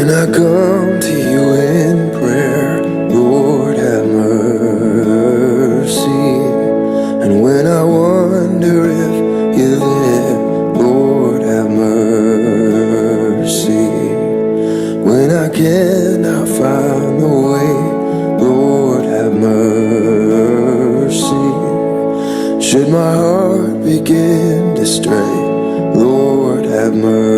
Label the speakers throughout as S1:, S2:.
S1: When I come to you in prayer, Lord have mercy. And when I wonder if you're there, Lord have mercy. When I cannot find the way, Lord have mercy. Should my heart begin to stray, Lord have mercy.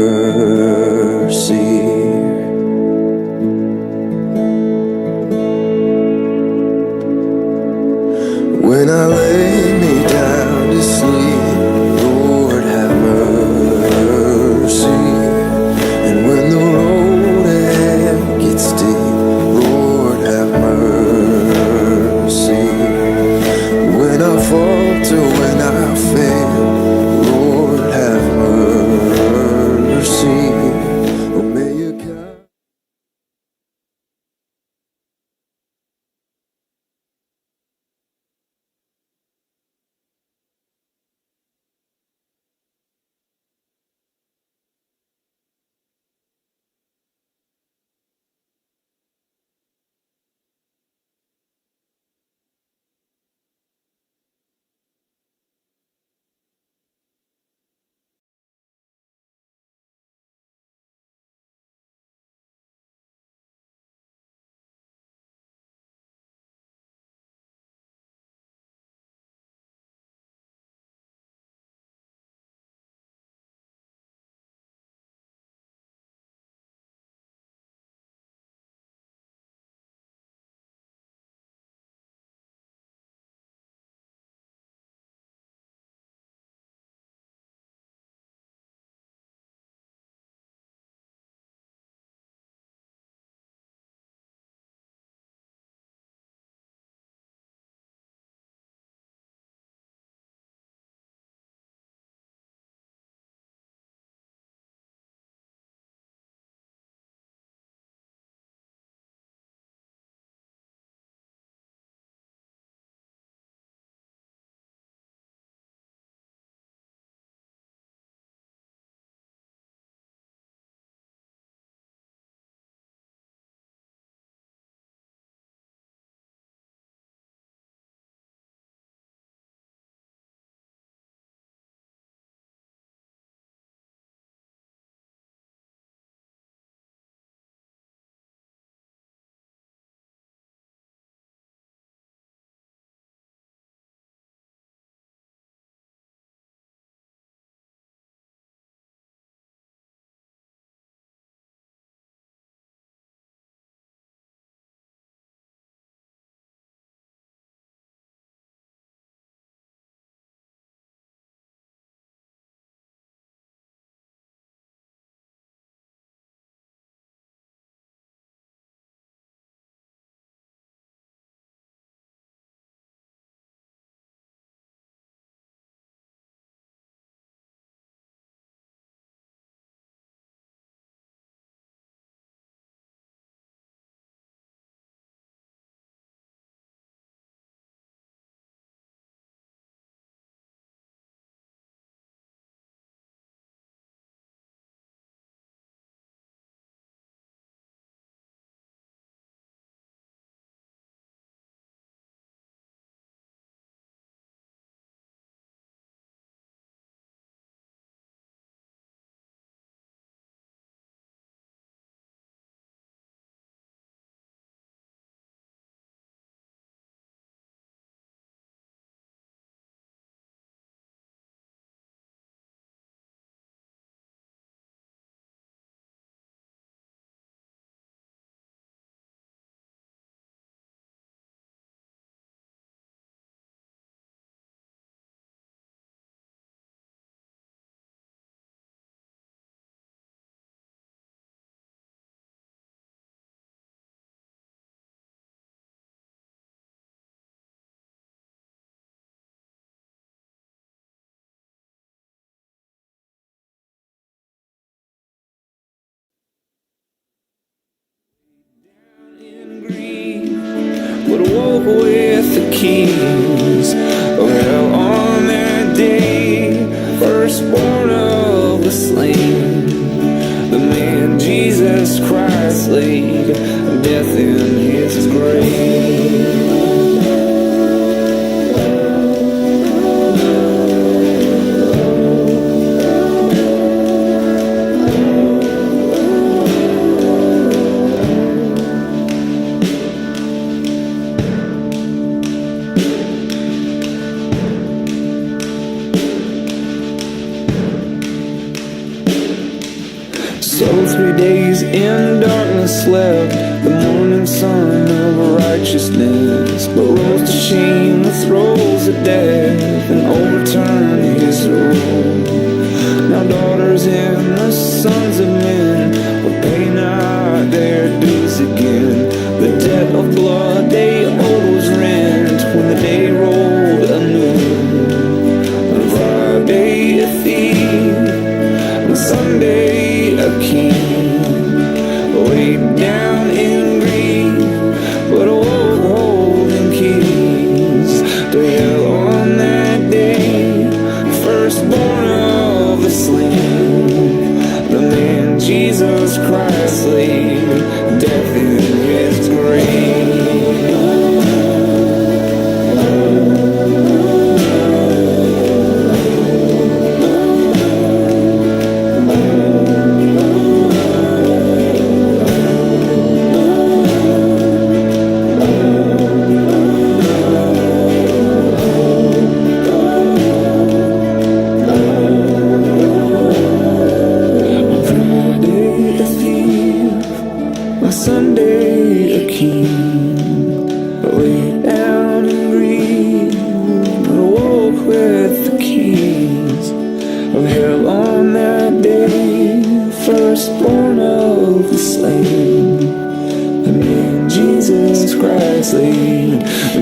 S1: When I lay me down to sleep, Lord have mercy. And when the road ahead gets steep, Lord have mercy. When I falter, when I fail, Lord have mercy. Oh, may you come.
S2: Would walk with the kings. Well, on that day, firstborn of the slain, the man Jesus Christ. Christ laid death in his grave. So 3 days in darkness slept the morning sun of righteousness, but rose to shame the throes of death and overturned his rule. Now daughters and the sons of men will pay not their dues again. The debt of blood they owed was rent when the day rolled anew. On Friday a thief, on Sunday a king, weighed down in grief, but awoke holding keys to hell on that day. Firstborn of the slain, the man Jesus Christ laid death in his grave. Sunday a king, laid down in grief, but awoke with the keys of hell on that day. Firstborn of the slain, the man Jesus Christ laid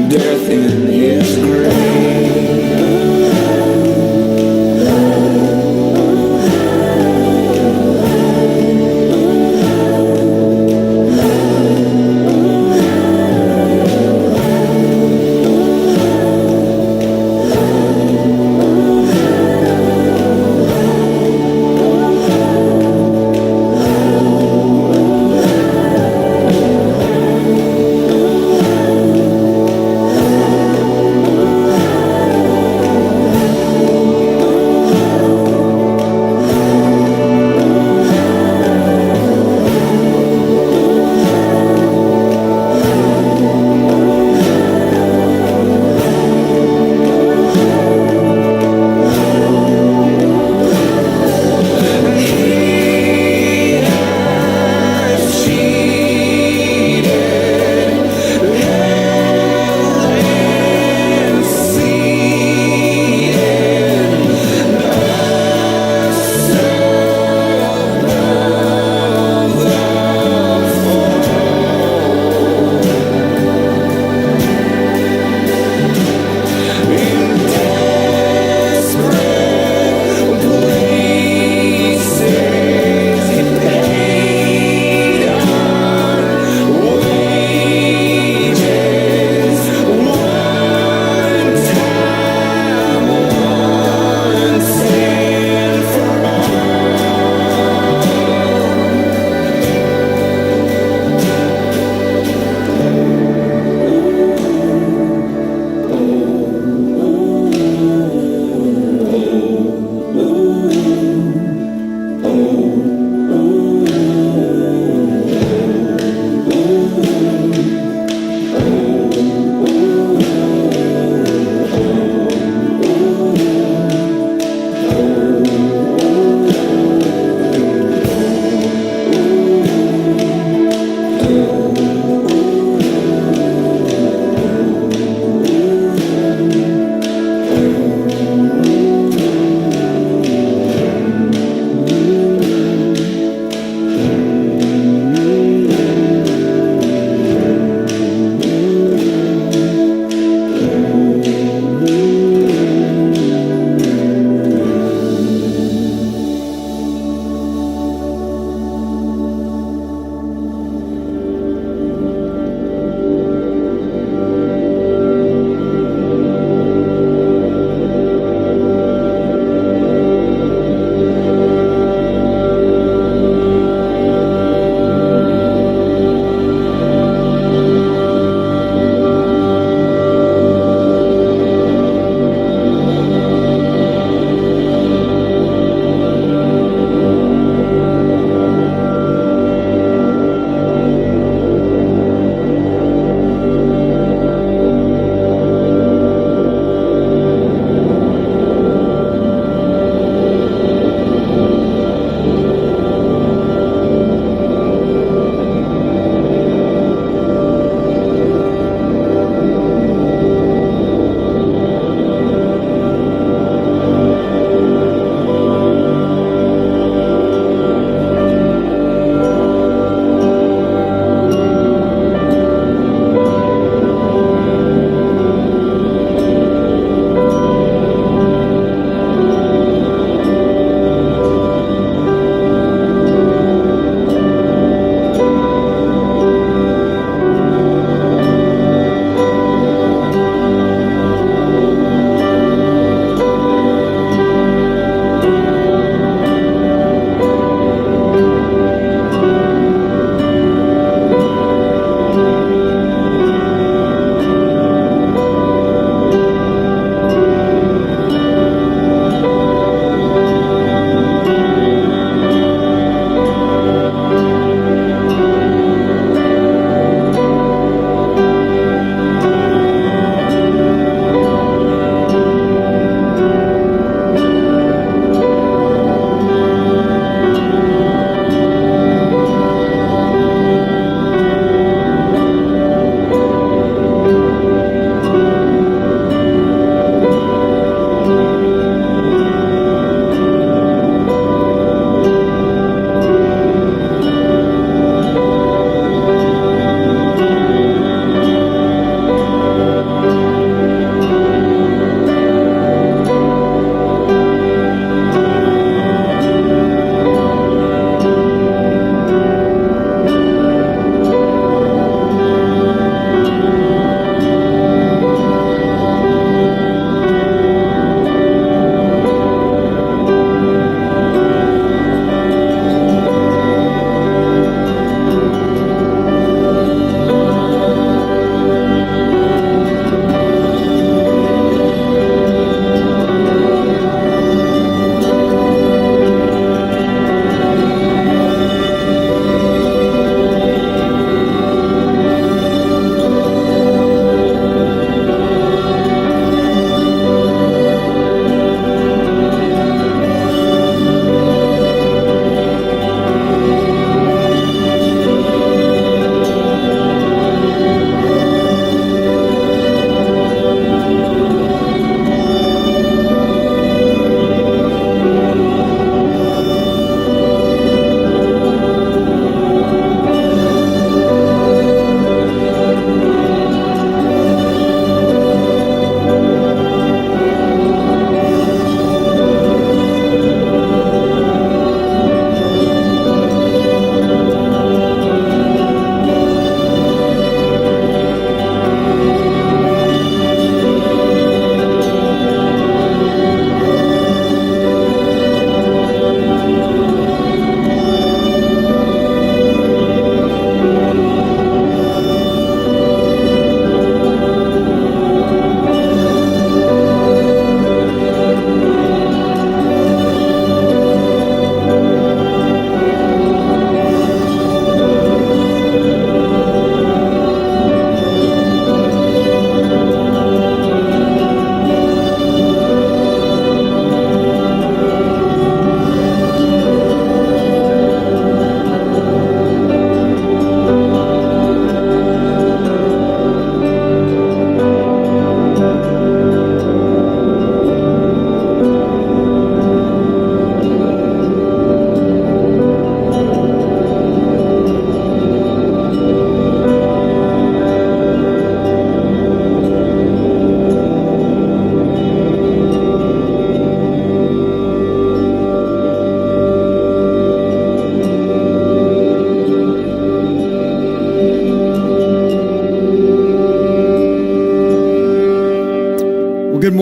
S2: death in his grave.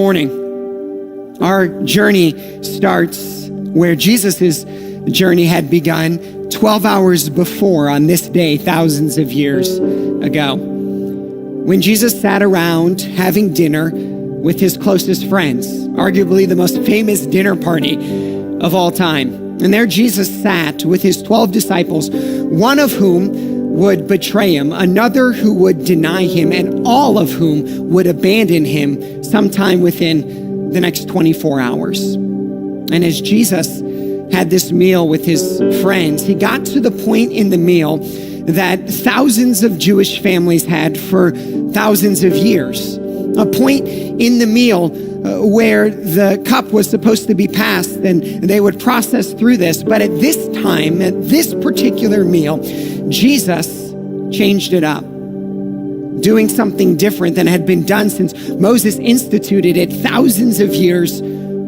S3: morning. Our journey starts where Jesus' journey had begun 12 hours before on this day, thousands of years ago, when Jesus sat around having dinner with his closest friends, arguably the most famous dinner party of all time. And there Jesus sat with his 12 disciples, one of whom would betray him, another who would deny him, and all of whom would abandon him sometime within the next 24 hours. And as Jesus had this meal with his friends, he got to the point in the meal that thousands of Jewish families had for thousands of years. A point in the meal where the cup was supposed to be passed, and they would process through this. But at this time, at this particular meal, Jesus changed it up, doing something different than had been done since Moses instituted it thousands of years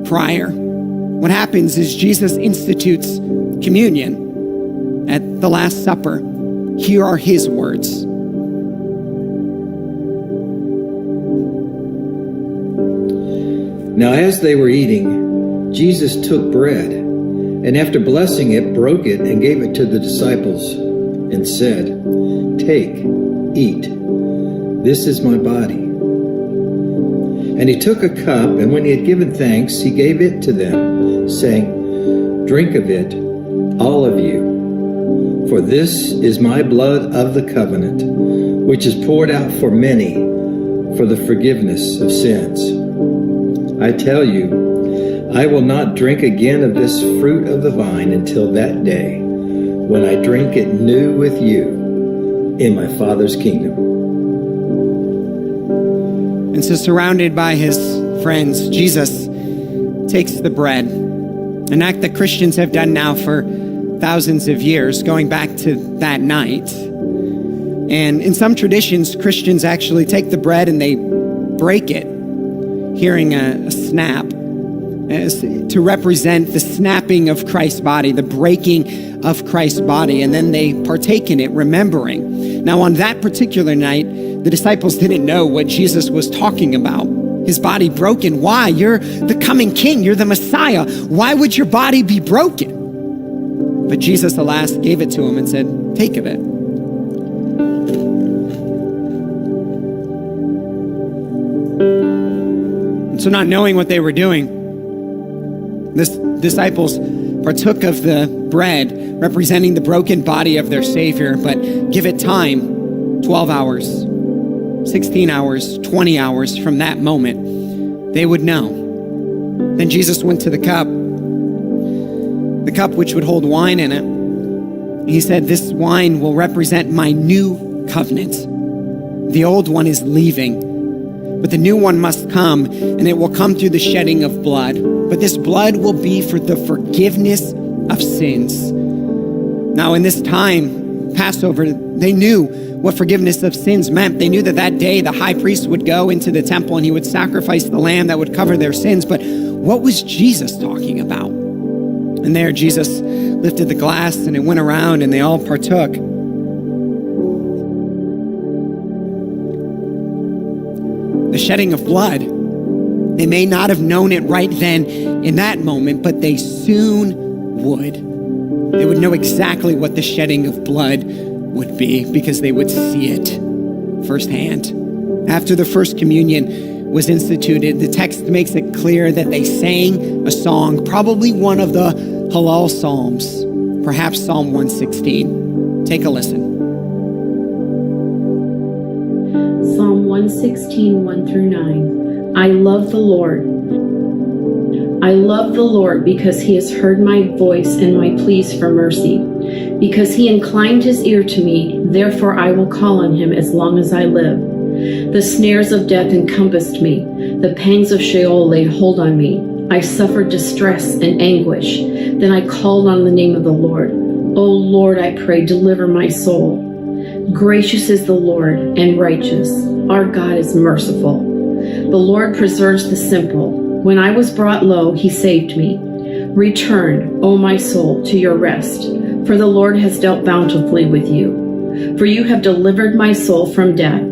S3: prior. What happens is Jesus institutes communion at the Last Supper. Here are his words.
S4: Now as they were eating, Jesus took bread, and after blessing it, broke it and gave it to the disciples, and said, "Take, eat. This is my body." And he took a cup, and when he had given thanks, he gave it to them, saying, "Drink of it, all of you, for this is my blood of the covenant, which is poured out for many for the forgiveness of sins. I tell you, I will not drink again of this fruit of the vine until that day when I drink it new with you in my Father's kingdom."
S3: And so, surrounded by his friends, Jesus takes the bread, an act that Christians have done now for thousands of years, going back to that night. And in some traditions, Christians actually take the bread and they break it, hearing a snap, as to represent the snapping of Christ's body, the breaking of Christ's body, and then they partake in it, remembering. Now, on that particular night, the disciples didn't know what Jesus was talking about. His body broken. Why? You're the coming king. You're the Messiah. Why would your body be broken? But Jesus, alas, gave it to him and said, "Take of it." And so, not knowing what they were doing, the disciples partook of the bread representing the broken body of their Savior, but give it time, 12 hours, 16 hours, 20 hours from that moment, they would know. Then Jesus went to the cup which would hold wine in it. He said, "This wine will represent my new covenant. The old one is leaving, but the new one must come, and it will come through the shedding of blood. But this blood will be for the forgiveness of sins." Now, in this time, Passover, they knew what forgiveness of sins meant. They knew that that day the high priest would go into the temple and he would sacrifice the lamb that would cover their sins. But what was Jesus talking about? And there Jesus lifted the glass and it went around and they all partook. The shedding of blood. They may not have known it right then in that moment, but they soon would. They would know exactly what the shedding of blood would be because they would see it firsthand. After the first communion was instituted, the text makes it clear that they sang a song, probably one of the Hallel Psalms, perhaps Psalm 116. Take a listen.
S5: Psalm 116, 1-9. I love the Lord. I love the Lord because he has heard my voice and my pleas for mercy. Because he inclined his ear to me, therefore I will call on him as long as I live. The snares of death encompassed me. The pangs of Sheol laid hold on me. I suffered distress and anguish. Then I called on the name of the Lord. O Lord, I pray, deliver my soul. Gracious is the Lord and righteous. Our God is merciful. The Lord preserves the simple. When I was brought low, he saved me. Return, O my soul, to your rest, for the Lord has dealt bountifully with you. For you have delivered my soul from death,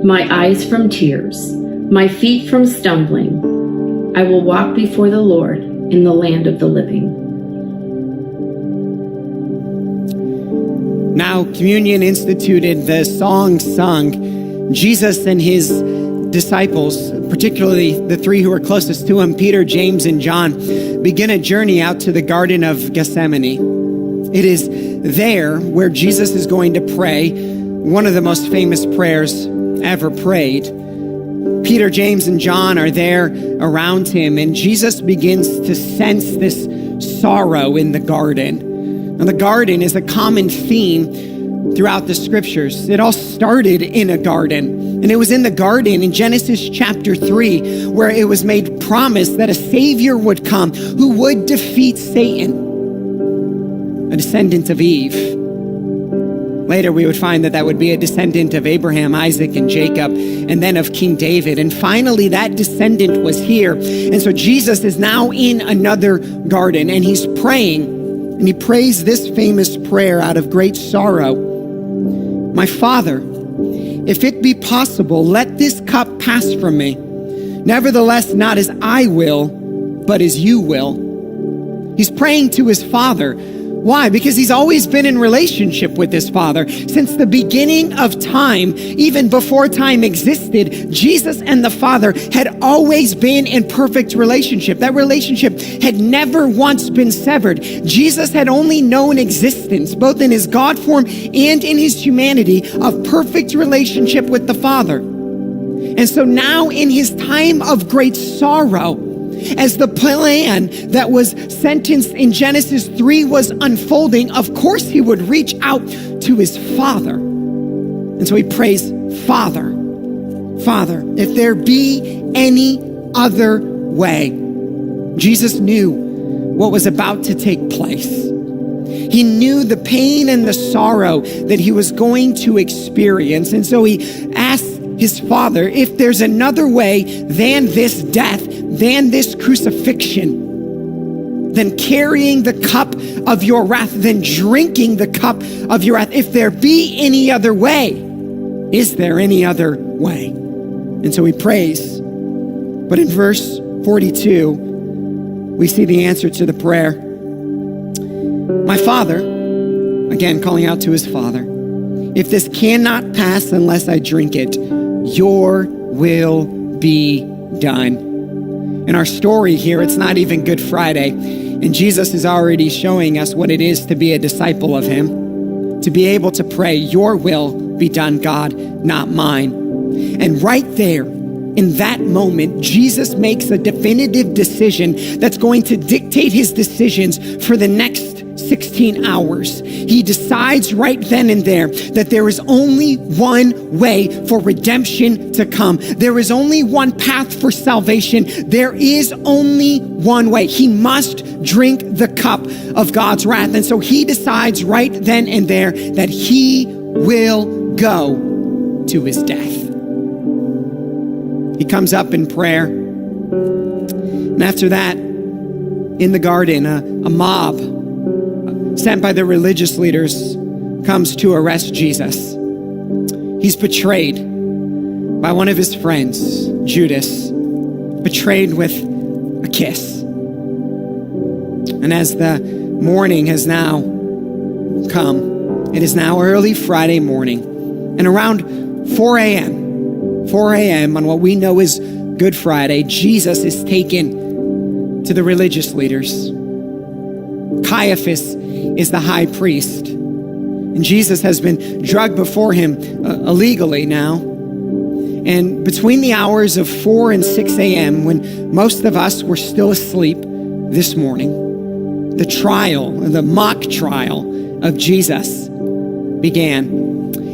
S5: my eyes from tears, my feet from stumbling. I will walk before the Lord in the land of the living.
S3: Now, communion instituted, the song sung, Jesus and his disciples, particularly the three who were closest to him, Peter, James, and John, begin a journey out to the Garden of Gethsemane. It is there where Jesus is going to pray one of the most famous prayers ever prayed. Peter, James, and John are there around him, and Jesus begins to sense this sorrow in the garden. Now, the garden is a common theme throughout the scriptures. It all started in a garden, and it was in the garden in Genesis chapter 3 where it was made promise that a Savior would come who would defeat Satan, a descendant of Eve. Later, we would find that that would be a descendant of Abraham, Isaac, and Jacob, and then of King David. And finally, that descendant was here. And so Jesus is now in another garden, and he's praying. And he prays this famous prayer out of great sorrow. My Father, if it be possible, let this cup pass from me. Nevertheless, not as I will, but as you will. He's praying to his Father. Why? Because he's always been in relationship with his Father. Since the beginning of time, even before time existed, Jesus and the Father had always been in perfect relationship. That relationship had never once been severed. Jesus had only known existence, both in his God form and in his humanity, of perfect relationship with the Father. And so now in his time of great sorrow, as the plan that was sentenced in Genesis 3 was unfolding, of course he would reach out to his Father. And so he prays, Father, Father, if there be any other way. Jesus knew what was about to take place. He knew the pain and the sorrow that he was going to experience. And so he asked his Father, if there's another way than this death, than this crucifixion, than carrying the cup of your wrath, than drinking the cup of your wrath, if there be any other way, is there any other way? And so he prays. But in verse 42, we see the answer to the prayer. My Father, again calling out to his Father, if this cannot pass unless I drink it, your will be done. In our story here, it's not even Good Friday, and Jesus is already showing us what it is to be a disciple of him, to be able to pray, your will be done, God, not mine. And right there, in that moment, Jesus makes a definitive decision that's going to dictate his decisions for the next 16 hours. He decides right then and there that there is only one way for redemption to come. There is only one path for salvation. There is only one way. He must drink the cup of God's wrath. And so he decides right then and there that he will go to his death. He comes up in prayer. And after that, in the garden, a mob sent by the religious leaders comes to arrest Jesus. He's betrayed by one of his friends, Judas, betrayed with a kiss. And as the morning has now come, it is now early Friday morning, and around 4 a.m. on what we know is Good Friday, Jesus is taken to the religious leaders. Caiaphas is the high priest, and Jesus has been drugged before him illegally now. And between the hours of 4 and 6 a.m., when most of us were still asleep this morning, the trial, the mock trial of Jesus began.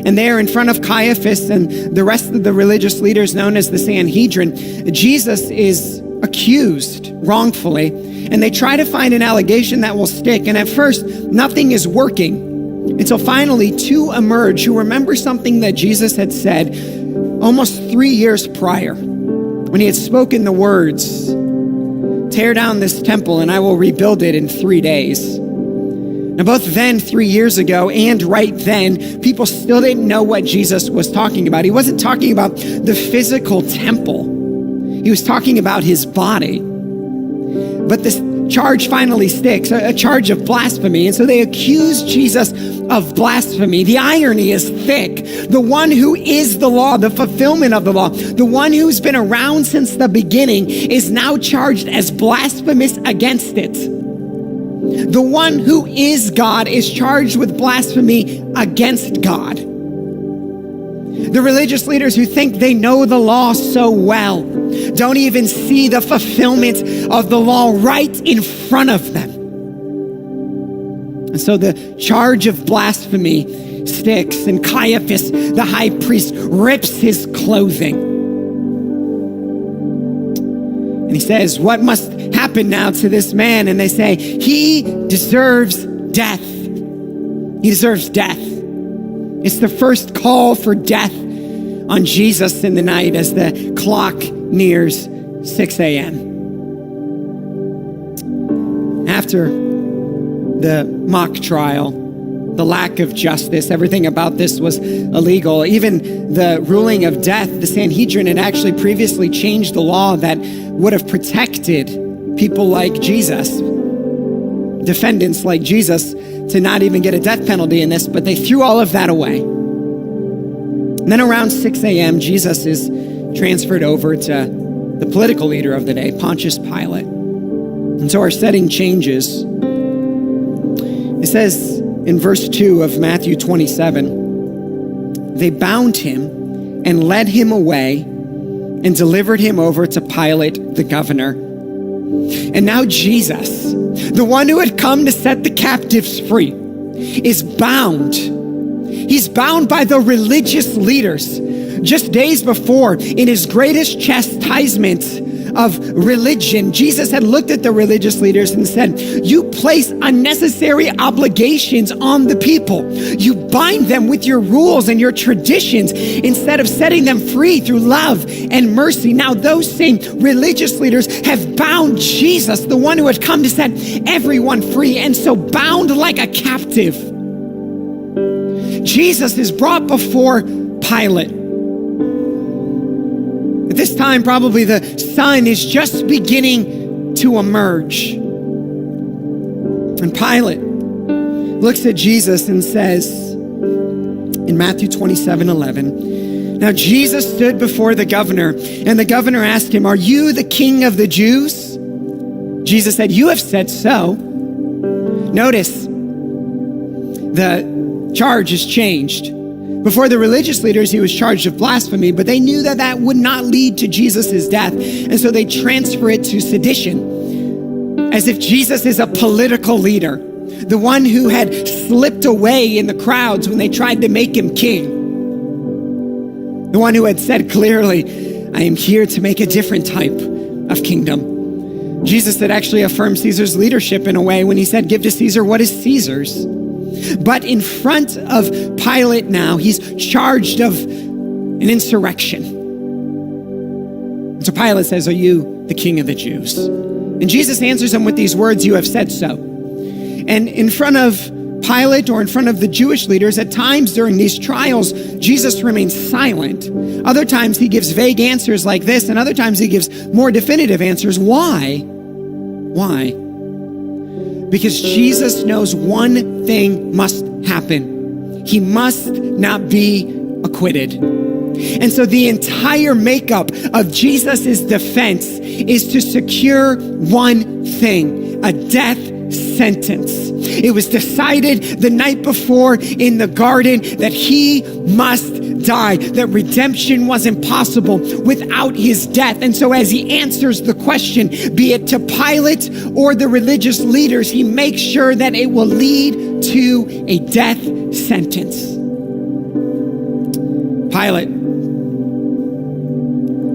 S3: And there in front of Caiaphas and the rest of the religious leaders known as the Sanhedrin, Jesus is accused wrongfully, and they try to find an allegation that will stick. And at first, nothing is working until finally two emerge who remember something that Jesus had said almost 3 years prior when he had spoken the words, tear down this temple and I will rebuild it in 3 days. Now, both then, 3 years ago, and right then, people still didn't know what Jesus was talking about. He wasn't talking about the physical temple. He was talking about his body. But this charge finally sticks, a charge of blasphemy. And so they accuse Jesus of blasphemy. The irony is thick. The one who is the law, the fulfillment of the law, the one who's been around since the beginning is now charged as blasphemous against it. The one who is God is charged with blasphemy against God. The religious leaders who think they know the law so well don't even see the fulfillment of the law right in front of them. And so the charge of blasphemy sticks, and Caiaphas, the high priest, rips his clothing. And he says, "What must happen now to this man?" And they say, "He deserves death. He deserves death." It's the first call for death on Jesus in the night as the clock nears 6 a.m. After the mock trial, the lack of justice, everything about this was illegal. Even the ruling of death, the Sanhedrin had actually previously changed the law that would have protected people like Jesus, defendants like Jesus, to not even get a death penalty in this, but they threw all of that away. And then around 6 a.m., Jesus is transferred over to the political leader of the day, Pontius Pilate. And so our setting changes. It says in verse 2 of Matthew 27, they bound him and led him away and delivered him over to Pilate, the governor. And now Jesus, the one who had come to set the captives free, is bound. He's bound by the religious leaders. Just days before, in his greatest chastisement of religion, Jesus had looked at the religious leaders and said, "You place unnecessary obligations on the people. You bind them with your rules and your traditions instead of setting them free through love and mercy." Now those same religious leaders have bound Jesus, the one who had come to set everyone free, and so bound like a captive. Jesus is brought before Pilate. At this time, probably the sun is just beginning to emerge. And Pilate looks at Jesus and says in Matthew 27:11, now Jesus stood before the governor, and the governor asked him, "Are you the king of the Jews?" Jesus said, "You have said so." Notice, the charge has changed. Before the religious leaders, he was charged of blasphemy, but they knew that that would not lead to Jesus' death. And so they transfer it to sedition, as if Jesus is a political leader, the one who had slipped away in the crowds when they tried to make him king. The one who had said clearly, "I am here to make a different type of kingdom." Jesus had actually affirmed Caesar's leadership in a way when he said, "Give to Caesar what is Caesar's." But in front of Pilate now, he's charged of an insurrection. So Pilate says, "Are you the king of the Jews?" And Jesus answers him with these words, "You have said so." And in front of Pilate or in front of the Jewish leaders, at times during these trials, Jesus remains silent. Other times he gives vague answers like this, and other times he gives more definitive answers. Why? Why? Because Jesus knows one thing must happen. He must not be acquitted. And so the entire makeup of Jesus' defense is to secure one thing, a death sentence. It was decided the night before in the garden that he must die, that redemption was impossible without his death. And so as he answers the question, be it to Pilate or the religious leaders, he makes sure that it will lead to a death sentence. Pilate,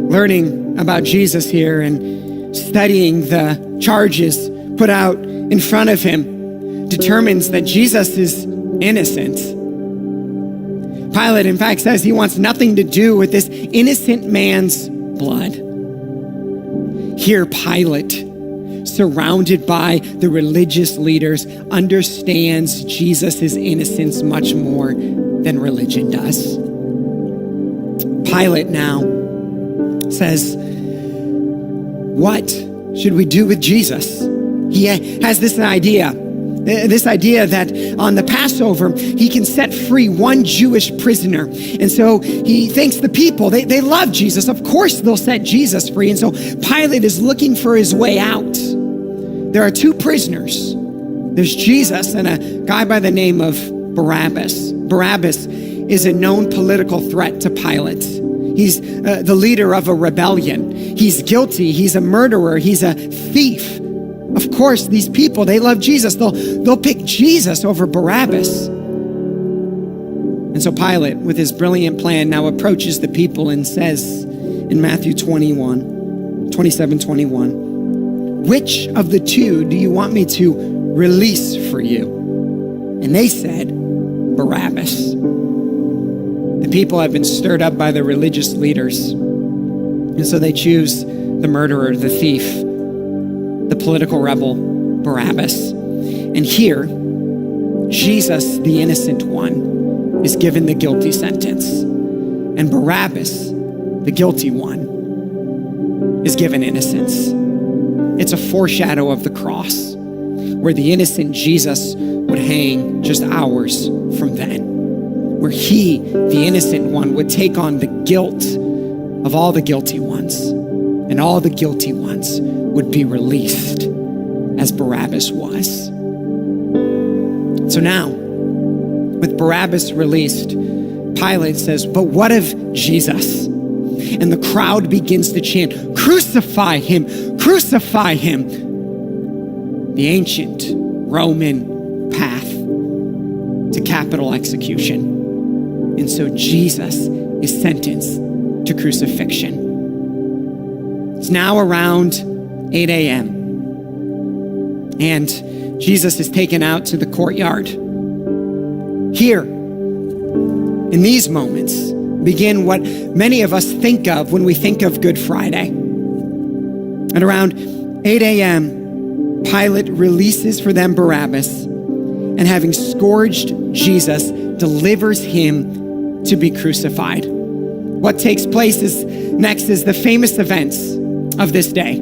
S3: learning about Jesus here and studying the charges put out in front of him, determines that Jesus is innocent. Pilate, in fact, says he wants nothing to do with this innocent man's blood. Here, Pilate, surrounded by the religious leaders, understands Jesus' innocence much more than religion does. Pilate now says, "What should we do with Jesus? He has this idea that on the Passover, he can set free one Jewish prisoner. And so he thinks the people, they love Jesus. Of course, they'll set Jesus free. And so Pilate is looking for his way out. There are two prisoners. There's Jesus and a guy by the name of Barabbas. Barabbas is a known political threat to Pilate. He's the leader of a rebellion. He's guilty. He's a murderer. He's a thief. Of course, these people, they love Jesus. They'll pick Jesus over Barabbas. And so Pilate, with his brilliant plan, now approaches the people and says in Matthew 27:21, which of the two do you want me to release for you? And they said, Barabbas. The people have been stirred up by the religious leaders. And so they choose the murderer, the thief, the political rebel, Barabbas. And here, Jesus, the innocent one, is given the guilty sentence. And Barabbas, the guilty one, is given innocence. It's a foreshadow of the cross, where the innocent Jesus would hang just hours from then, where he, the innocent one, would take on the guilt of all the guilty ones, and all the guilty ones would be released as Barabbas was. So now, with Barabbas released, Pilate says, but what of Jesus? And the crowd begins to chant, crucify him, crucify him. The ancient Roman path to capital execution. And so Jesus is sentenced to crucifixion. It's now around 8 a.m. And Jesus is taken out to the courtyard. Here, in these moments, begin what many of us think of when we think of Good Friday. At around 8 a.m., Pilate releases for them Barabbas, and having scourged Jesus, delivers him to be crucified. What takes place next is the famous events of this day.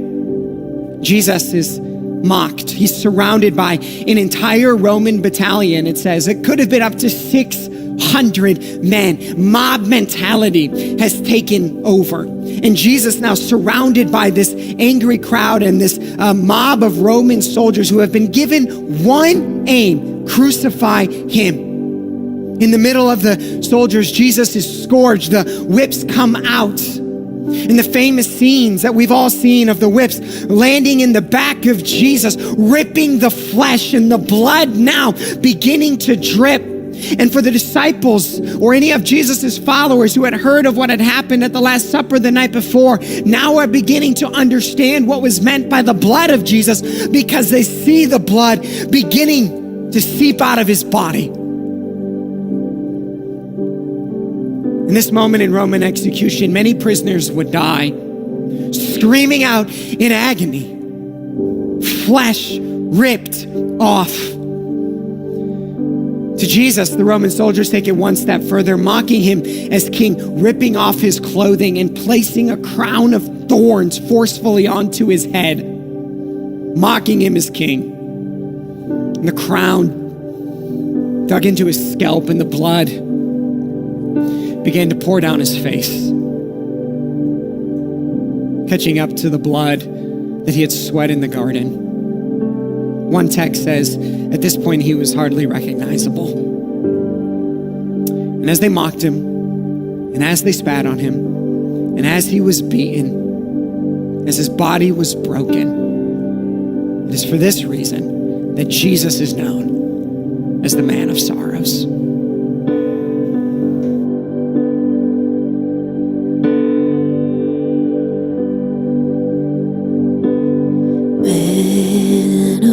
S3: Jesus is mocked. He's surrounded by an entire Roman battalion. It says it could have been up to 600 men. Mob mentality has taken over. And Jesus now surrounded by this angry crowd and this mob of Roman soldiers who have been given one aim: crucify him. In the middle of the soldiers, Jesus is scourged. The whips come out. And the famous scenes that we've all seen of the whips landing in the back of Jesus, ripping the flesh, and the blood now beginning to drip. And for the disciples or any of Jesus's followers who had heard of what had happened at the Last Supper the night before, now are beginning to understand what was meant by the blood of Jesus, because they see the blood beginning to seep out of his body. In this moment in Roman execution, many prisoners would die, screaming out in agony, flesh ripped off. To Jesus, the Roman soldiers take it one step further, mocking him as king, ripping off his clothing and placing a crown of thorns forcefully onto his head, mocking him as king. And the crown dug into his scalp, and the blood began to pour down his face, catching up to the blood that he had sweat in the garden. One text says, at this point, he was hardly recognizable. And as they mocked him, and as they spat on him, and as he was beaten, as his body was broken, it is for this reason that Jesus is known as the Man of Sorrows.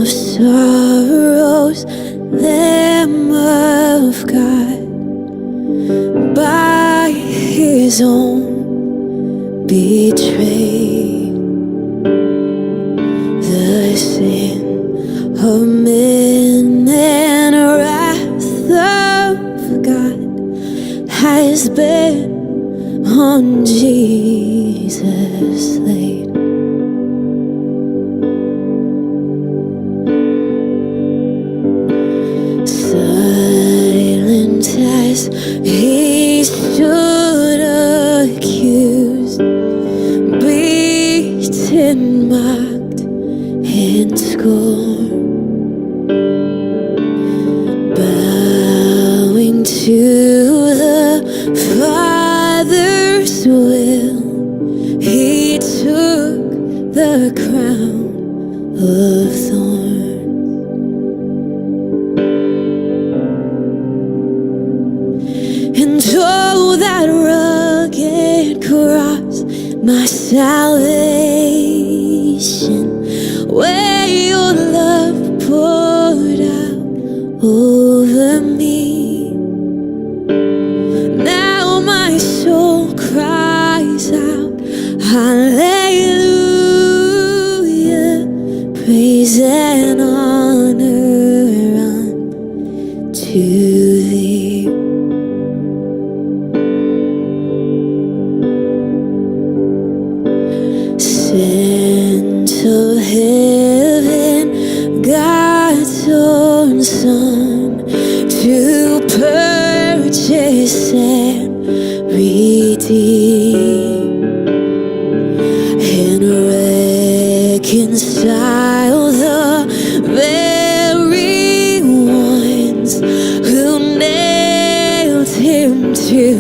S6: Sorrows, Lamb of God, by his own betrayed, the sin of men and wrath of God has been on Jesus laid. he stood accused, beaten, mocked, and scorned, bowing to the Father's will. He took the crown of thorns. And oh, that rugged cross, my salvation, where your love poured out over me. Now my soul cries out, hallelujah, praise and honor unto thee. Sent of heaven, God's own Son, to purchase and redeem and reconcile the very ones who nailed him to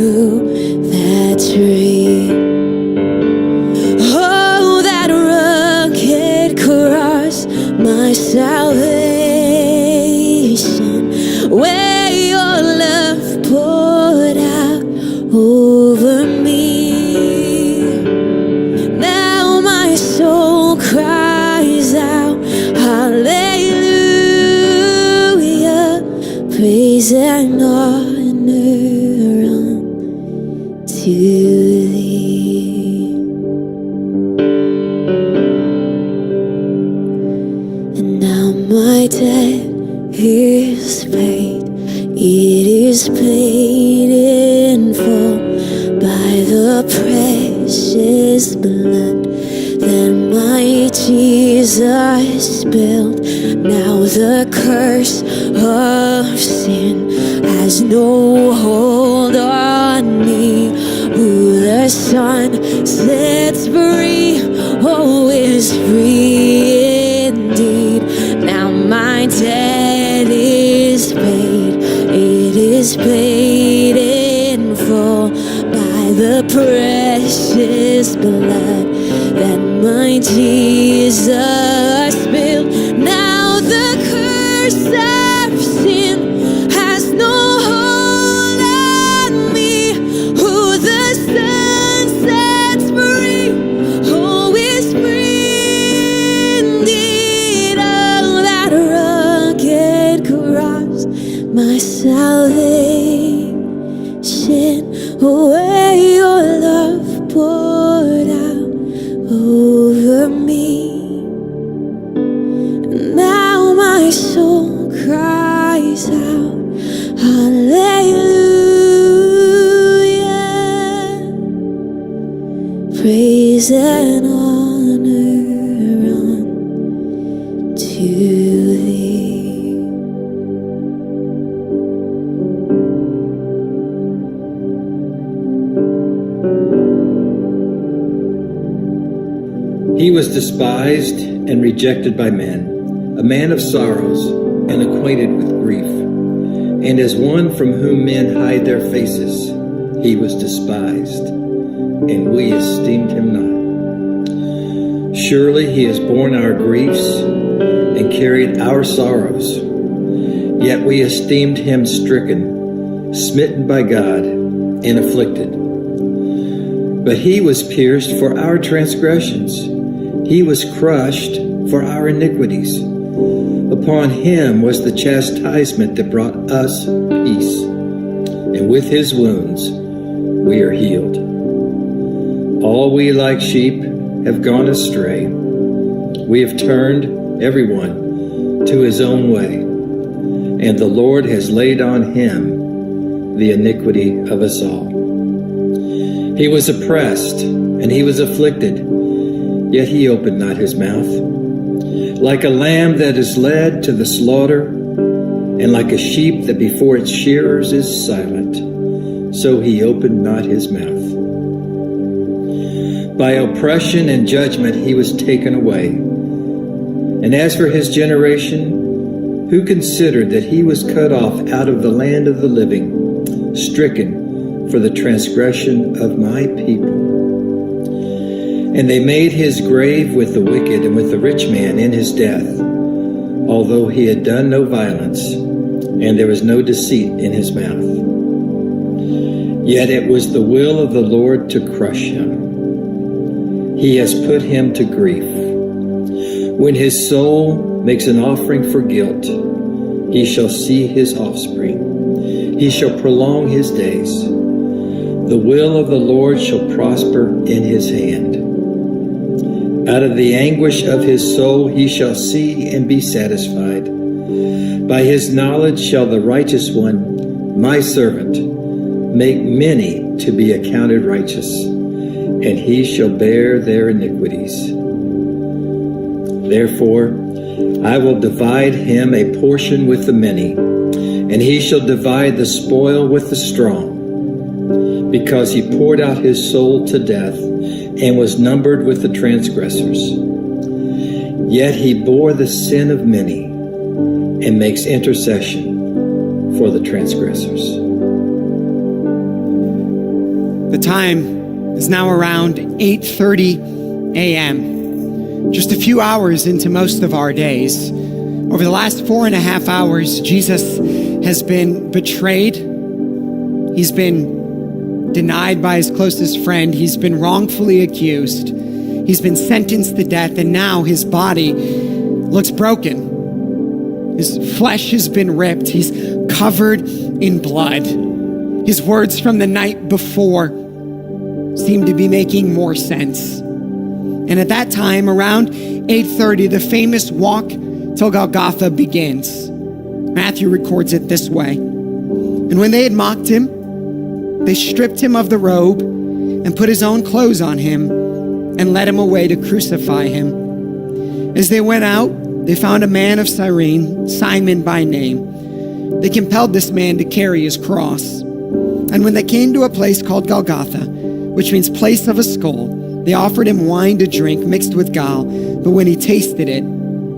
S6: that tree. Oh, that rugged cross, my salvation, where your love poured out over me. Now my soul cries out, hallelujah, praise and honor unto thee. And now my debt is paid, it is paid in full by the precious blood that my Jesus spilled. Now the curse of sin has no hold on me. Who the Son sets free, oh, is free indeed. Now my debt is paid, it is paid in full by the precious blood that my Jesus spilled. Now the curse of sin has no hold on me. Who the Son sets free, oh, is free indeed. Oh, that rugged cross, my salvation, where your love poured out over me. Now my soul cries out, hallelujah, praise and honor unto thee.
S4: He was despised and rejected by men, a man of sorrows and acquainted with grief. And as one from whom men hide their faces, he was despised, and we esteemed him not. Surely he has borne our griefs and carried our sorrows. Yet we esteemed him stricken, smitten by God, and afflicted. But he was pierced for our transgressions. He was crushed for our iniquities. Upon him was the chastisement that brought us peace, and with his wounds we are healed. All we like sheep have gone astray. We have turned everyone to his own way, and the Lord has laid on him the iniquity of us all. He was oppressed and he was afflicted, yet he opened not his mouth. Like a lamb that is led to the slaughter, and like a sheep that before its shearers is silent, so he opened not his mouth. By oppression and judgment he was taken away. And as for his generation, who considered that he was cut off out of the land of the living, stricken for the transgression of my people? And they made his grave with the wicked and with the rich man in his death, although he had done no violence, and there was no deceit in his mouth. Yet it was the will of the Lord to crush him. He has put him to grief. When his soul makes an offering for guilt, he shall see his offspring. He shall prolong his days. The will of the Lord shall prosper in his hand. Out of the anguish of his soul he shall see and be satisfied. By his knowledge shall the righteous one, my servant, make many to be accounted righteous, and he shall bear their iniquities. Therefore, I will divide him a portion with the many, and he shall divide the spoil with the strong, because he poured out his soul to death and was numbered with the transgressors. Yet he bore the sin of many and makes intercession for the transgressors.
S3: The time is now around 8:30 a.m. Just a few hours into most of our days. Over the last 4.5 hours, Jesus has been betrayed. He's been denied by his closest friend. He's been wrongfully accused. He's been sentenced to death, and now his body looks broken. His flesh has been ripped. He's covered in blood. His words from the night before seem to be making more sense. And at that time, around 8:30, the famous walk till Golgotha begins. Matthew records it this way. And when they had mocked him, they stripped him of the robe and put his own clothes on him and led him away to crucify him. As they went out, they found a man of Cyrene, Simon by name. They compelled this man to carry his cross. And when they came to a place called Golgotha, which means place of a skull, they offered him wine to drink mixed with gall, but when he tasted it,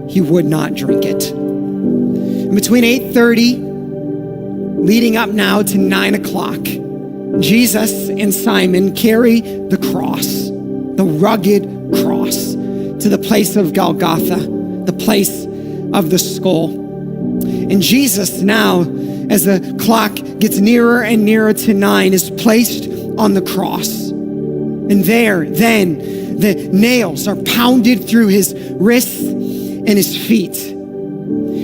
S3: he would not drink it. And between 8:30, leading up now to 9 o'clock, Jesus and Simon carry the cross, the rugged cross, to the place of Golgotha, the place of the skull. And Jesus now, as the clock gets nearer and nearer to 9, is placed on the cross. And there, then, the nails are pounded through his wrists and his feet.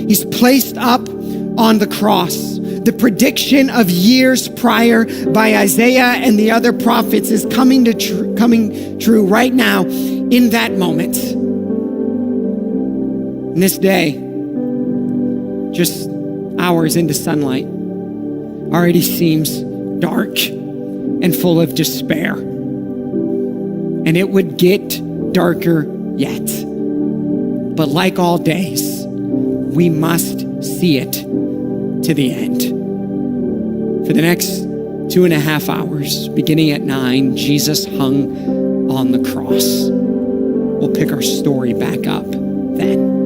S3: He's placed up on the cross. The prediction of years prior by Isaiah and the other prophets is coming true right now in that moment. And this day, just hours into sunlight, already seems dark and full of despair. And it would get darker yet. But like all days, we must see it to the end. For the next 2.5 hours, beginning at 9, Jesus hung on the cross. We'll pick our story back up then.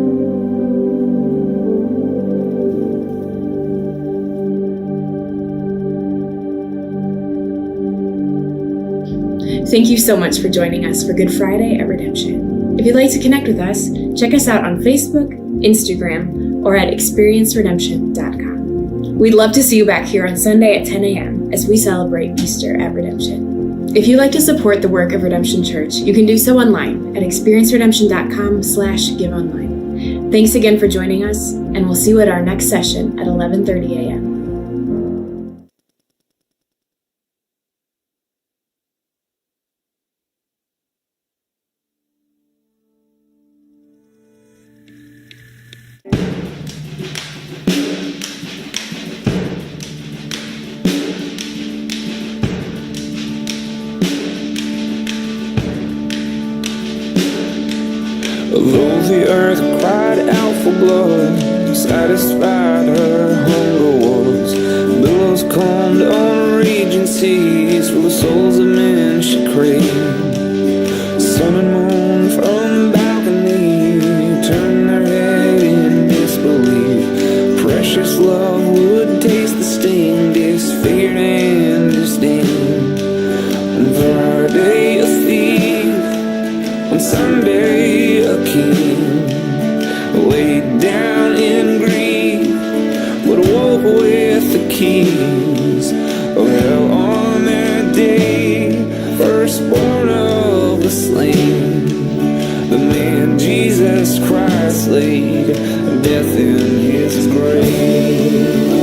S7: Thank you so much for joining us for Good Friday at Redemption. If you'd like to connect with us, check us out on Facebook, Instagram, or at experienceredemption.com. We'd love to see you back here on Sunday at 10 a.m. as we celebrate Easter at Redemption. If you'd like to support the work of Redemption Church, you can do so online at experienceredemption.com/giveonline. Thanks again for joining us, and we'll see you at our next session at 11:30 a.m.
S2: Although the earth cried out for blood, satisfied her hunger was. Billows calmed on regions seas for the souls of men she craved. Sun and moon from balcony turn their head in disbelief. Precious love would taste the sting, disfigured and disdained. On Friday a thief, on Sunday a king, laid down in grief, but awoke with the keys of hell on that day. Firstborn of the slain, the man Jesus Christ laid death in his grave.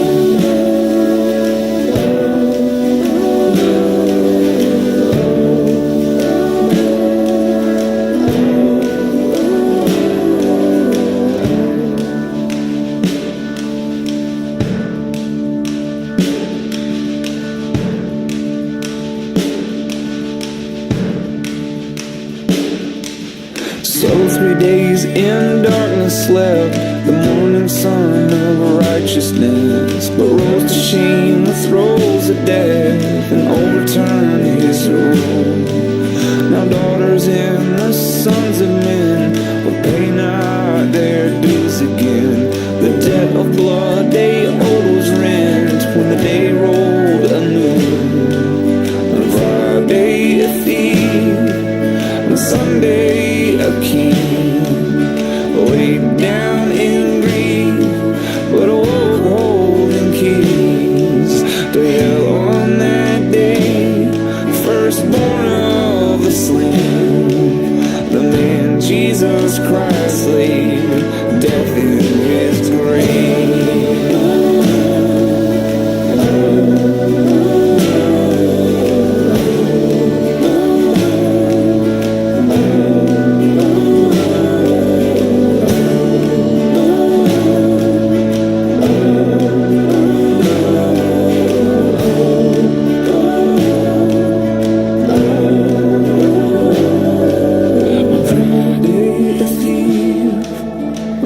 S2: So 3 days in darkness slept the morning sun of righteousness, but rose to shame the throes of death and overturned his rule. Now daughters and the sons of men will pay not their dues again. The debt of blood they owed was rent when the day rolled anew. On Friday a thief, on Sunday a king, laid down in grief, but awoke holding keys to hell on that day. Firstborn of the slain, the man Jesus Christ laid death in his grave.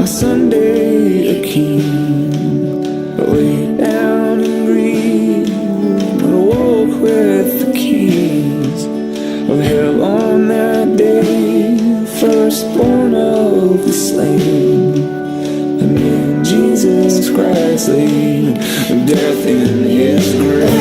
S2: Sunday a king, laid down in grief, but awoke with the keys of hell on that day. Firstborn of the slain, the man Jesus Christ laid death in his grave.